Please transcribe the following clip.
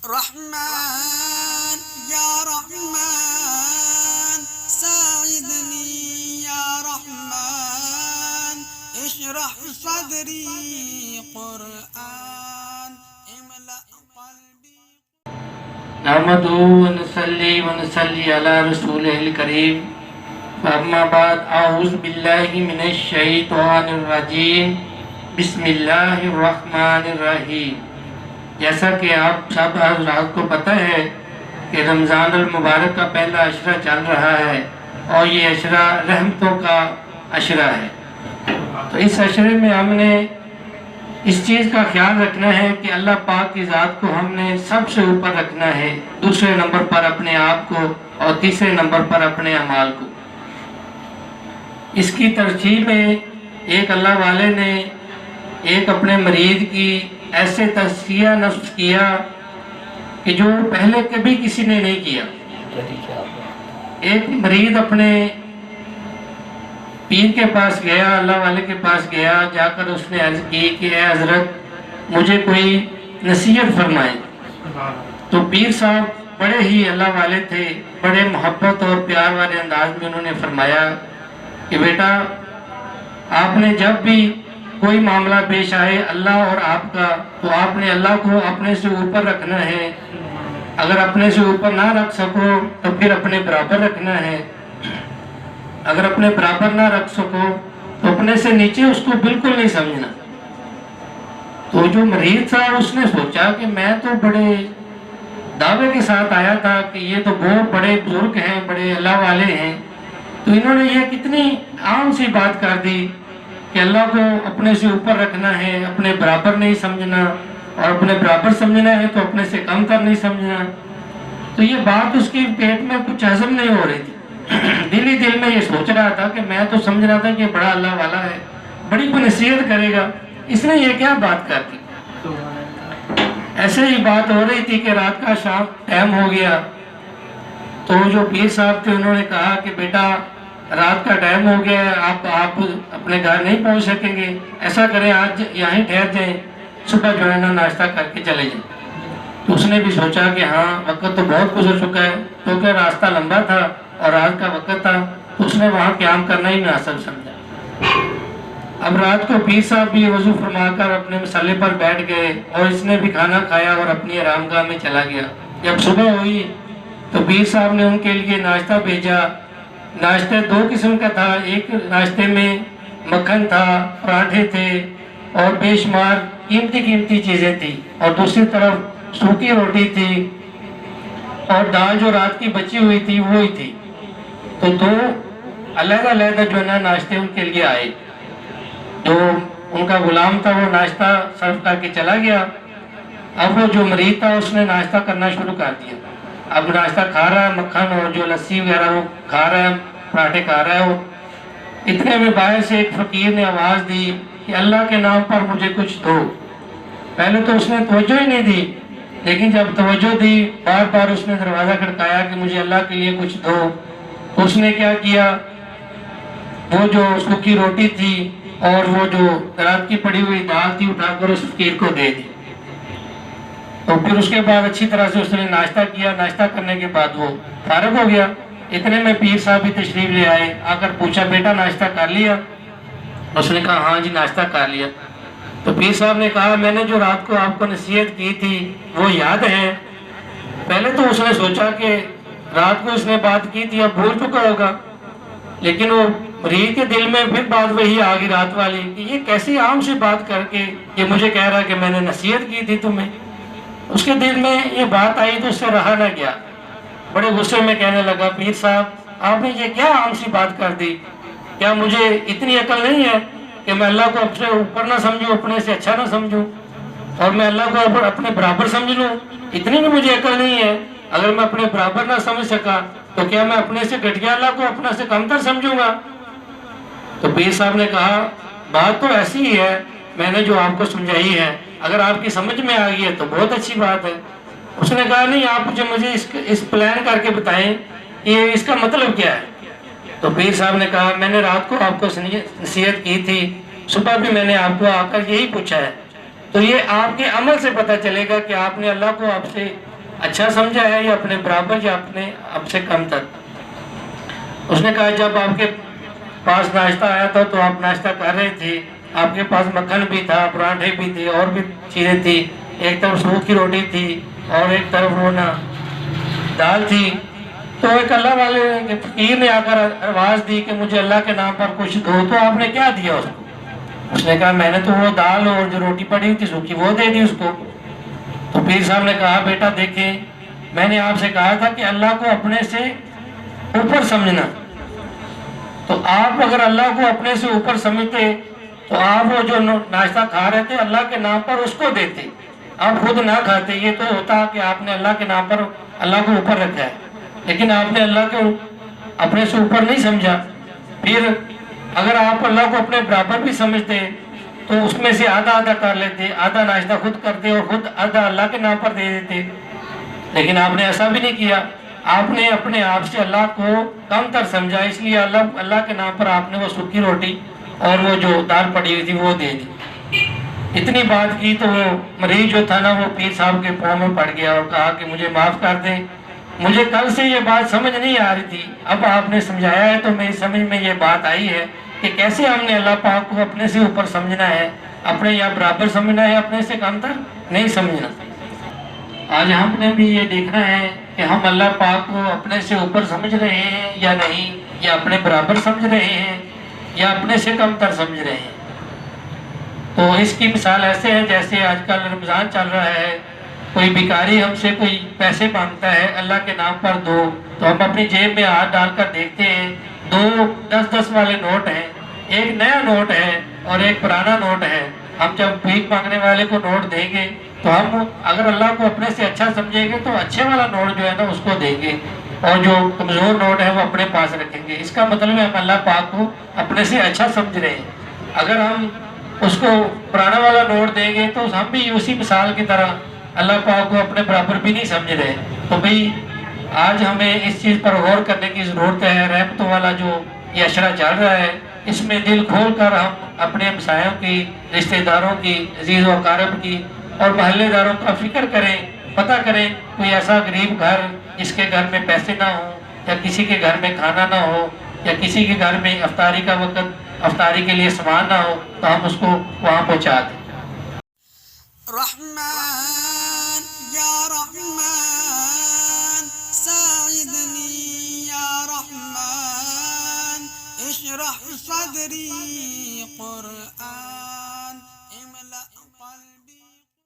رحمن یا رحمن ساعدنی یا رحمن اشرح صدری قرآن املأ قلبی. نحمدہ ونصلی ونصلی علی رسولہ الکریم. اما بعد اعوذ باللہ من الشیطان الرجیم. بسم اللہ الرحمن الرحیم. جیسا کہ آپ سب حضرات کو پتہ ہے کہ رمضان المبارک کا پہلا عشرہ چل رہا ہے اور یہ عشرہ رحمتوں کا عشرہ ہے. تو اس عشرے میں ہم نے اس چیز کا خیال رکھنا ہے کہ اللہ پاک کی ذات کو ہم نے سب سے اوپر رکھنا ہے، دوسرے نمبر پر اپنے آپ کو اور تیسرے نمبر پر اپنے اعمال کو. اس کی ترجیح میں ایک اللہ والے نے ایک اپنے مریض کی ایسے تزکیہ نفس کیا کہ جو پہلے کبھی کسی نے نہیں کیا. ایک مریض اپنے پیر کے پاس گیا، اللہ والے کے پاس گیا، جا کر اس نے عرض کی کہ اے حضرت مجھے کوئی نصیحت فرمائیں. تو پیر صاحب بڑے ہی اللہ والے تھے، بڑے محبت اور پیار والے انداز میں انہوں نے فرمایا کہ بیٹا آپ نے جب بھی کوئی معاملہ پیش آئے اللہ اور آپ کا، تو آپ نے اللہ کو اپنے سے اوپر رکھنا ہے. اگر اپنے سے اوپر نہ رکھ سکو تو پھر اپنے برابر رکھنا ہے. اگر اپنے برابر نہ رکھ سکو تو اپنے سے نیچے اس کو بالکل نہیں سمجھنا. تو جو مریض تھا اس نے سوچا کہ میں تو بڑے دعوے کے ساتھ آیا تھا کہ یہ تو بہت بڑے بزرگ ہیں، بڑے اللہ والے ہیں، تو انہوں نے یہ کتنی عام سی بات کر دی کہ اللہ کو اپنے سے اوپر رکھنا ہے، اپنے برابر نہیں سمجھنا، اور اپنے برابر سمجھنا ہے تو اپنے سے کم تر نہیں سمجھنا. تو یہ بات اس کی پیٹ میں کچھ ہضم نہیں ہو رہی تھی. دل ہی دل میں یہ سوچ رہا تھا کہ میں تو سمجھ رہا تھا کہ بڑا اللہ والا ہے، بڑی کوئی نصیحت کرے گا، اس نے یہ کیا بات کر دی. ایسے ہی بات ہو رہی تھی کہ رات کا شام ٹائم ہو گیا. تو جو پیر صاحب تھے انہوں نے کہا کہ بیٹا رات کا ٹائم ہو گیا ہے، آپ اپنے گھر نہیں پہنچ سکیں گے، ایسا کریں آج یہیں ٹھہر جائیں، صبح جو ہے نا ناشتہ کر کے چلے جائیں. تو اس نے بھی سوچا کہ ہاں وقت تو بہت گزر چکا ہے، کیونکہ راستہ لمبا تھا اور رات کا وقت تھا، تو اس نے وہاں قیام کرنا ہی مناسب سمجھا. اب رات کو پیر صاحب بھی وضو فرما کر اپنے مسلح پر بیٹھ گئے اور اس نے بھی کھانا کھایا اور اپنی آرام گاہ میں چلا گیا. جب صبح ہوئی تو پیر صاحب نے ان کے لیے ناشتہ بھیجا. ناشتہ دو قسم کا تھا، ایک ناشتے میں مکھن تھا، پراٹھے تھے اور بے شمار قیمتی چیزیں تھیں، اور دوسری طرف سوکھی روٹی تھی اور دال جو رات کی بچی ہوئی تھی وہی تھی. تو دو علیحدہ علیحدہ جو ہے نا ناشتے ان کے لیے آئے. جو ان کا غلام تھا وہ ناشتہ سرو کر کے چلا گیا. اب وہ جو مریض تھا اس نے ناشتہ کرنا شروع کر دیا. اب ناشتہ کھا رہا ہے، مکھن اور جو لسی وغیرہ وہ کھا رہا ہے، پراٹھے کھا رہا ہے. وہ اتنے میں باہر سے ایک فقیر نے آواز دی کہ اللہ کے نام پر مجھے کچھ دو. پہلے تو اس نے توجہ ہی نہیں دی، لیکن جب توجہ دی بار بار اس نے دروازہ کھٹکایا کہ مجھے اللہ کے لیے کچھ دو. اس نے کیا کیا، وہ جو سوکھی روٹی تھی اور وہ جو رات کی پڑی ہوئی دال تھی اٹھا کر اس فقیر کو دے دی. تو پھر اس کے بعد اچھی طرح سے اس نے ناشتہ کیا. ناشتہ کرنے کے بعد وہ فارغ ہو گیا. اتنے میں پیر صاحب بھی تشریف لے آئے. آ کر پوچھا بیٹا ناشتہ کر لیا؟ اس نے کہا ہاں جی ناشتہ کر لیا. تو پیر صاحب نے کہا میں نے جو رات کو آپ کو نصیحت کی تھی وہ یاد ہے؟ پہلے تو اس نے سوچا کہ رات کو اس نے بات کی تھی اب بھول چکا ہوگا، لیکن وہ مریض کے دل میں پھر بات وہی آ گئی رات والی کہ یہ کیسی عام سی بات کر کے یہ مجھے کہہ رہا کہ میں نے نصیحت کی تھی تمہیں. اس کے دل میں یہ بات آئی تو اس سے رہا نہ گیا. بڑے غصے میں کہنے لگا پیر صاحب آپ نے یہ کیا عام سی بات کر دی؟ کیا مجھے اتنی عقل نہیں ہے کہ میں اللہ کو اپنے اوپر نہ سمجھوں، اپنے سے اچھا نہ سمجھوں، اور میں اللہ کو اپنے برابر سمجھ لوں؟ اتنی بھی مجھے عقل نہیں ہے. اگر میں اپنے برابر نہ سمجھ سکا تو کیا میں اپنے سے گھٹیا اللہ کو اپنا سے کمتر سمجھوں گا؟ تو پیر صاحب نے کہا بات تو ایسی ہی ہے، میں نے جو آپ کو سمجھائی ہے اگر آپ کی سمجھ میں آ گئی ہے تو بہت اچھی بات ہے. اس نے کہا نہیں آپ مجھے اس پلان کر کے بتائیں یہ اس کا مطلب کیا ہے. تو پیر صاحب نے کہا میں نے رات کو آپ کو نصیحت کی تھی، صبح بھی میں نے آپ کو آ کر یہی پوچھا ہے. تو یہ آپ کے عمل سے پتہ چلے گا کہ آپ نے اللہ کو آپ سے اچھا سمجھا ہے یا اپنے برابر یا اپنے اب سے کم تر؟ اس نے کہا جب آپ کے پاس ناشتہ آیا تھا تو آپ ناشتہ کر رہے تھے، آپ کے پاس مکھن بھی تھا، پراٹھے بھی تھے، اور بھی چیزیں تھی، ایک طرف سوکھی روٹی تھی اور ایک طرف وہ نا دال تھی. تو ایک اللہ والے فقیر نے آ کر آواز دی کہ مجھے اللہ کے نام پر کچھ دو. تو آپ نے کیا دیا اس کو؟ اس نے کہا میں نے تو وہ دال اور جو روٹی پڑی ہوئی تھی سوکھی وہ دے دی اس کو. تو پیر صاحب نے کہا بیٹا دیکھیں، میں نے آپ سے کہا تھا کہ اللہ کو اپنے سے اوپر سمجھنا. تو آپ اگر اللہ کو اپنے سے اوپر سمجھتے تو آپ وہ جو ناشتہ کھا رہے تھے اللہ کے نام پر اس کو دیتے، آپ خود نہ کھاتے. یہ تو ہوتا کہ آپ نے اللہ کے نام پر اللہ کو اوپر رکھا ہے، لیکن آپ نے اللہ کو اپنے سے اوپر نہیں سمجھا. پھر اگر آپ اللہ کو اپنے برابر بھی سمجھتے تو اس میں سے آدھا آدھا کر لیتے، آدھا ناشتہ خود کرتے اور خود آدھا اللہ کے نام پر دے دیتے. لیکن آپ نے ایسا بھی نہیں کیا، آپ نے اپنے آپ سے اللہ کو کم تر سمجھا، اس لیے اللہ کے نام پر آپ نے وہ سوکھی روٹی اور وہ جو دال پڑی ہوئی تھی وہ دے دی. اتنی بات کی تو وہ مریض جو تھا نا وہ پیر صاحب کے پاؤں میں پڑ گیا اور کہا کہ مجھے معاف کر دیں، مجھے کل سے یہ بات سمجھ نہیں آ رہی تھی، اب آپ نے سمجھایا ہے تو میری سمجھ میں یہ بات آئی ہے کہ کیسے ہم نے اللہ پاک کو اپنے سے اوپر سمجھنا ہے، اپنے یا برابر سمجھنا ہے، اپنے سے کم تر نہیں سمجھنا. آج ہم نے بھی یہ دیکھنا ہے کہ ہم اللہ پاک کو اپنے سے اوپر سمجھ رہے ہیں یا نہیں، یا اپنے برابر سمجھ رہے ہیں یا اپنے سے کم تر سمجھ رہے ہیں. تو اس کی مثال ایسے ہے جیسے آج کل رمضان چل رہا ہے، کوئی بھکاری ہم سے کوئی پیسے مانگتا ہے اللہ کے نام پر دو، تو ہم اپنی جیب میں ہاتھ ڈال کر دیکھتے ہیں 2 10 والے نوٹ ہیں، ایک نیا نوٹ ہے اور ایک پرانا نوٹ ہے. ہم جب بھیک مانگنے والے کو نوٹ دیں گے تو ہم اگر اللہ کو اپنے سے اچھا سمجھیں گے تو اچھے والا نوٹ جو ہے نا اس کو دیں گے، اور جو کمزور نوٹ ہے وہ اپنے پاس رکھیں گے. اس کا مطلب ہے ہم اللہ پاک کو اپنے سے اچھا سمجھ رہے ہیں. اگر ہم اس کو پرانا والا نوٹ دیں گے تو ہم بھی اسی مثال کی طرح اللہ پاک کو اپنے برابر بھی نہیں سمجھ رہے. تو بھئی آج ہمیں اس چیز پر غور کرنے کی ضرورت ہے. رحمتوں والا جو یہ اشرا چل رہا ہے اس میں دل کھول کر ہم اپنے ہمسایوں کی، رشتہ داروں کی، عزیز و اقارب کی اور محلے داروں کا فکر کریں، پتہ کریں کوئی ایسا غریب گھر جس کے گھر میں پیسے نہ ہوں، یا کسی کے گھر میں کھانا نہ ہو، یا کسی کے گھر میں افطاری کا وقت افطاری کے لیے سامان نہ ہو، تو ہم اس کو وہاں پہنچا دیں. رحمن یا رحمن ساعدنی یا رحمن اشرح صدری قرآن